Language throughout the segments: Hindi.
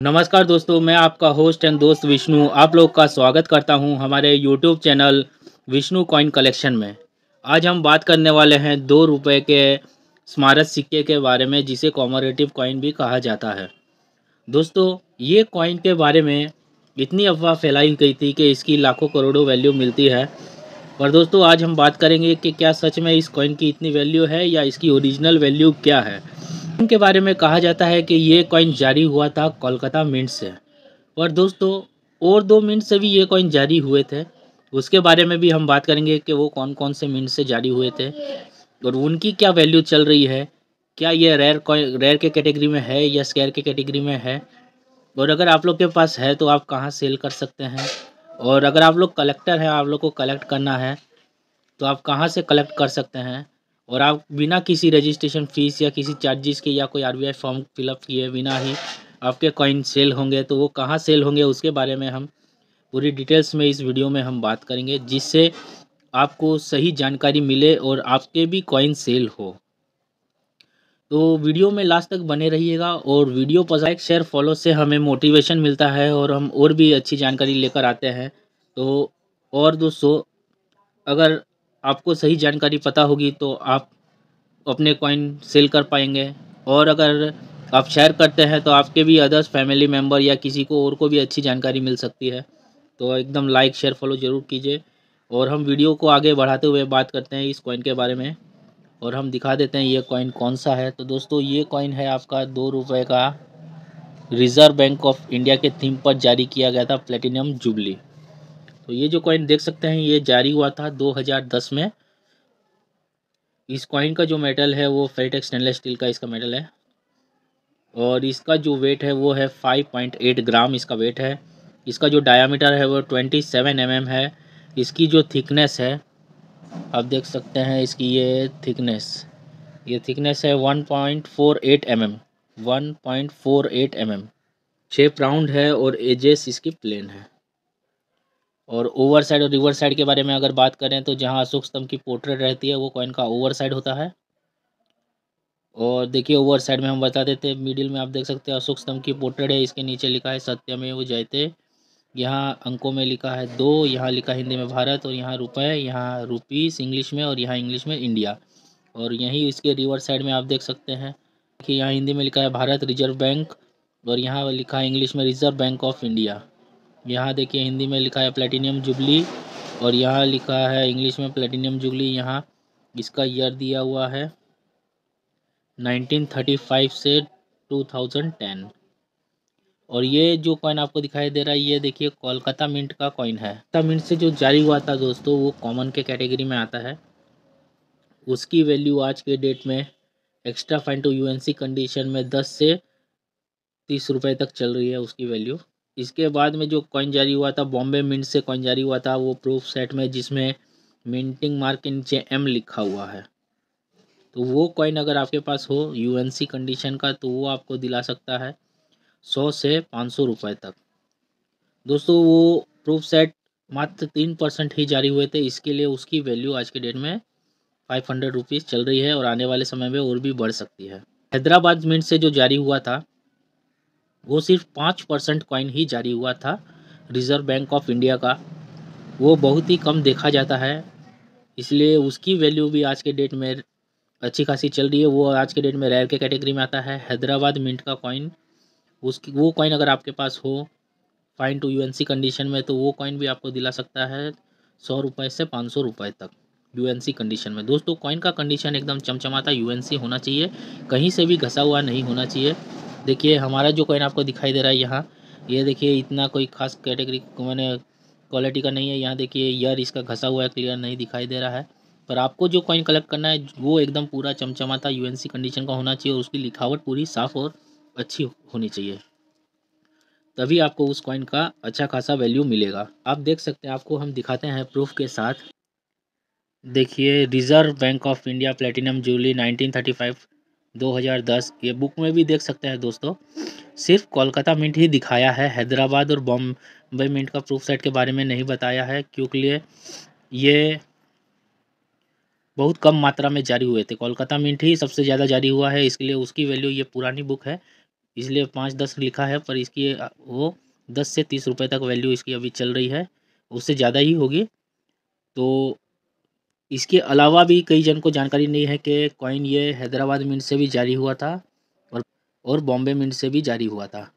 नमस्कार दोस्तों, मैं आपका होस्ट एंड दोस्त विष्णु आप लोग का स्वागत करता हूं हमारे YouTube channel Vishnu coin collection में। आज हम बात करने वाले हैं 2 रुपए के स्मारक सिक्के के बारे में, जिसे कॉमरेटिव कॉइन भी कहा जाता है। दोस्तों, ये कॉइन के बारे में इतनी अफवाह फैलाई गई थी कि इसकी लाखों करोड़ों वैल्यू मिलती है। पर दोस्तों, आज हम बात करेंगे कि क्या सच में इस कॉइन की इतनी वैल्यू है या इसकी ओरिजिनल वैल्यू क्या है। इनके बारे में कहा जाता है कि ये कॉइन जारी हुआ था कोलकाता मिंट से। और दोस्तों, और 2 मिनट से भी ये कॉइन जारी हुए थे। उसके बारे में भी हम बात करेंगे कि वो कौन कौन से मिनट से जारी हुए थे और उनकी क्या वैल्यू चल रही है। क्या ये रेयर कॉइन रेयर के कैटेगरी में है या स्केयर के कैटेगरी में है, और अगर आप लोग के पास है तो आप कहाँ सेल कर सकते हैं। और अगर आप लोग कलेक्टर हैं, आप लोग को कलेक्ट करना है, तो आप कहाँ से कलेक्ट कर सकते हैं। और आप बिना किसी रजिस्ट्रेशन फ़ीस या किसी चार्जेस के या कोई आरबीआई फॉर्म फिलअप किए बिना ही आपके कॉइन सेल होंगे, तो वो कहाँ सेल होंगे उसके बारे में हम पूरी डिटेल्स में इस वीडियो में हम बात करेंगे, जिससे आपको सही जानकारी मिले और आपके भी कॉइन सेल हो। तो वीडियो में लास्ट तक बने रहिएगा, और वीडियो पर लाइक शेयर फॉलो से हमें मोटिवेशन मिलता है और हम और भी अच्छी जानकारी लेकर आते हैं। तो और दोस्तों, अगर आपको सही जानकारी पता होगी तो आप अपने कॉइन सेल कर पाएंगे, और अगर आप शेयर करते हैं तो आपके भी अदर्स फैमिली मेम्बर या किसी को और को भी अच्छी जानकारी मिल सकती है। तो एकदम लाइक शेयर फॉलो ज़रूर कीजिए, और हम वीडियो को आगे बढ़ाते हुए बात करते हैं इस कॉइन के बारे में, और हम दिखा देते हैं ये कॉइन कौन सा है। तो दोस्तों, ये कॉइन है आपका 2 रुपये का, रिज़र्व बैंक ऑफ इंडिया के थीम पर जारी किया गया था, प्लेटिनम जुबली। तो ये जो कॉइन देख सकते हैं, ये जारी हुआ था 2010 में। इस कॉइन का जो मेटल है वो फेरिटेक्स स्टेनलेस स्टील का इसका मेटल है, और इसका जो वेट है वो है 5.8 ग्राम इसका वेट है। इसका जो डायामीटर है वो 27 mm है। इसकी जो थिकनेस है, आप देख सकते हैं इसकी ये थिकनेस है 1.48 mm, 1.48 mm। शेप राउंड है और एजेस इसकी प्लेन है। और ओवर साइड और रिवर्स साइड के बारे में अगर बात करें तो जहाँ अशोक स्तंभ की पोर्ट्रेट रहती है वो कॉइन का ओवर साइड होता है। और देखिए, ओवर साइड में हम बता देते हैं, मिडिल में आप देख सकते हैं अशोक स्तंभ की पोर्ट्रेट है। इसके नीचे लिखा है सत्यमेव जयते। यहाँ अंकों में लिखा है 2, यहाँ लिखा हिंदी में भारत, और यहाँ रुपए, यहाँ रुपीस इंग्लिश में, और यहाँ इंग्लिश में इंडिया। और यहीं इसके रिवर्स साइड में आप देख सकते हैं कि यहाँ हिंदी में लिखा है भारत रिजर्व बैंक, और यहाँ लिखा है इंग्लिश में रिजर्व बैंक ऑफ इंडिया। यहाँ देखिए हिंदी में लिखा है प्लेटिनियम जुबली, और यहाँ लिखा है इंग्लिश में प्लेटिनियम जुबली। यहाँ इसका ईयर दिया हुआ है 1935 से 2010। और ये जो कॉइन आपको दिखाई दे रहा है, ये देखिए कोलकाता मिंट का कॉइन है। कोलकाता मिंट से जो जारी हुआ था दोस्तों, वो कॉमन के कैटेगरी में आता है। उसकी वैल्यू आज के डेट में extra fine to UNC condition में 10 से 30 रुपए तक चल रही है उसकी वैल्यू। इसके बाद में जो कॉइन जारी हुआ था, बॉम्बे मिंट से कॉइन जारी हुआ था, वो प्रूफ सेट में, जिसमें मिंटिंग मार्क के नीचे एम लिखा हुआ है। तो वो कॉइन अगर आपके पास हो यूएनसी कंडीशन का, तो वो आपको दिला सकता है 100 से 500 रुपये तक। दोस्तों, वो प्रूफ सेट मात्र 3% ही जारी हुए थे, इसके लिए उसकी वैल्यू आज के डेट में 500 रुपीज़ चल रही है, और आने वाले समय में और भी बढ़ सकती है। हैदराबाद मिंट से जो जारी हुआ था, वो सिर्फ 5% कॉइन ही जारी हुआ था रिज़र्व बैंक ऑफ इंडिया का। वो बहुत ही कम देखा जाता है, इसलिए उसकी वैल्यू भी आज के डेट में अच्छी खासी चल रही है। वो आज के डेट में रेयर के कैटेगरी में आता है, हैदराबाद मिंट का कॉइन। उसकी वो कॉइन अगर आपके पास हो फाइन टू यूएनसी कंडीशन में, तो वो कॉइन भी आपको दिला सकता है 100 रुपये से 500 रुपये तक यूएनसी कंडीशन में। दोस्तों, कॉइन का कंडीशन एकदम चमचमाता यूएनसी होना चाहिए, कहीं से भी घसा हुआ नहीं होना चाहिए। देखिए, हमारा जो कॉइन आपको दिखाई दे रहा है यहाँ, ये देखिए इतना कोई खास कैटेगरी मैंने क्वालिटी का नहीं है। यहाँ देखिए ईयर इसका घसा हुआ है, क्लियर नहीं दिखाई दे रहा है। पर आपको जो कॉइन कलेक्ट करना है वो एकदम पूरा चमचमाता यूएनसी कंडीशन का होना चाहिए, और उसकी लिखावट पूरी साफ़ और अच्छी होनी चाहिए, तभी आपको उस कॉइन का अच्छा खासा वैल्यू मिलेगा। आप देख सकते हैं, आपको हम दिखाते हैं प्रूफ के साथ। देखिए, reserve bank of India platinum jubilee 1935 2010, ये बुक में भी देख सकते हैं दोस्तों। सिर्फ कोलकाता मिंट ही दिखाया है, हैदराबाद और बॉम्बे मिंट का प्रूफ सेट के बारे में नहीं बताया है, क्योंकि ये बहुत कम मात्रा में जारी हुए थे। कोलकाता मिंट ही सबसे ज़्यादा जारी हुआ है, इसके लिए उसकी वैल्यू, ये पुरानी बुक है, इसलिए 5-10 लिखा है, पर इसकी वो 10 से 30 रुपये तक वैल्यू इसकी अभी चल रही है, उससे ज़्यादा ही होगी। तो इसके अलावा भी कई जन को जानकारी नहीं है कि कॉइन ये हैदराबाद मिंट से भी जारी हुआ था और बॉम्बे मिंट से भी जारी हुआ था।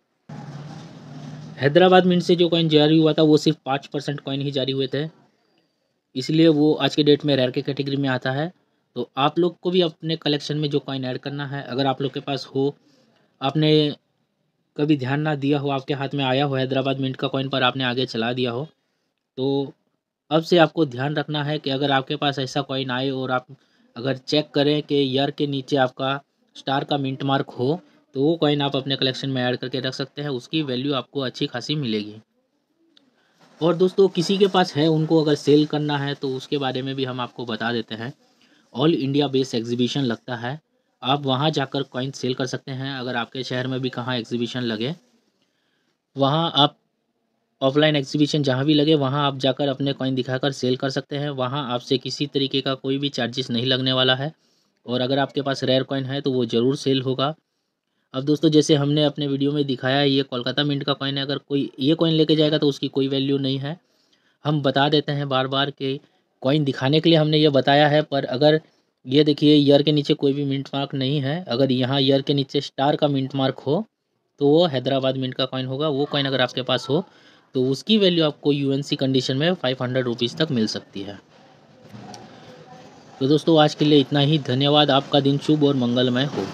हैदराबाद मिंट से जो कॉइन जारी हुआ था वो सिर्फ 5% कॉइन ही जारी हुए थे, इसलिए वो आज के डेट में रेयर के कैटेगरी में आता है। तो आप लोग को भी अपने कलेक्शन में जो कॉइन ऐड करना है, अगर आप लोग के पास हो, आपने कभी ध्यान ना दिया हो, आपके हाथ में आया हो हैदराबाद मिंट का कॉइन पर आपने आगे चला दिया हो, तो अब से आपको ध्यान रखना है कि अगर आपके पास ऐसा कॉइन आए और आप अगर चेक करें कि ईयर के नीचे आपका स्टार का मिंट मार्क हो, तो वो कॉइन आप अपने कलेक्शन में ऐड करके रख सकते हैं, उसकी वैल्यू आपको अच्छी खासी मिलेगी। और दोस्तों किसी के पास है, उनको अगर सेल करना है तो उसके बारे में भी हम आपको बता देते हैं। ऑल इंडिया बेस एग्जीबिशन लगता है, आप वहाँ जाकर कॉइन सेल कर सकते हैं। अगर आपके शहर में भी कहाँ एग्जीबिशन लगे, वहाँ आप ऑफलाइन एग्जीबिशन जहाँ भी लगे वहाँ आप जाकर अपने कॉइन दिखाकर सेल कर सकते हैं। वहाँ आपसे किसी तरीके का कोई भी चार्जेस नहीं लगने वाला है, और अगर आपके पास रेयर कॉइन है तो वो ज़रूर सेल होगा। अब दोस्तों जैसे हमने अपने वीडियो में दिखाया है, ये कोलकाता मिंट का कॉइन है, अगर कोई ये कॉइन लेके जाएगा तो उसकी कोई वैल्यू नहीं है। हम बता देते हैं बार बार कि कॉइन दिखाने के लिए हमने ये बताया है, पर अगर ये देखिए ईयर के नीचे कोई भी मिंट मार्क नहीं है, अगर यहाँ ईयर के नीचे स्टार का मिंट मार्क हो तो वो हैदराबाद मिंट का कॉइन होगा। वो कॉइन अगर आपके पास हो तो उसकी वैल्यू आपको यूएनसी कंडीशन में 500 रुपीज़ तक मिल सकती है। तो दोस्तों आज के लिए इतना ही, धन्यवाद। आपका दिन शुभ और मंगलमय हो।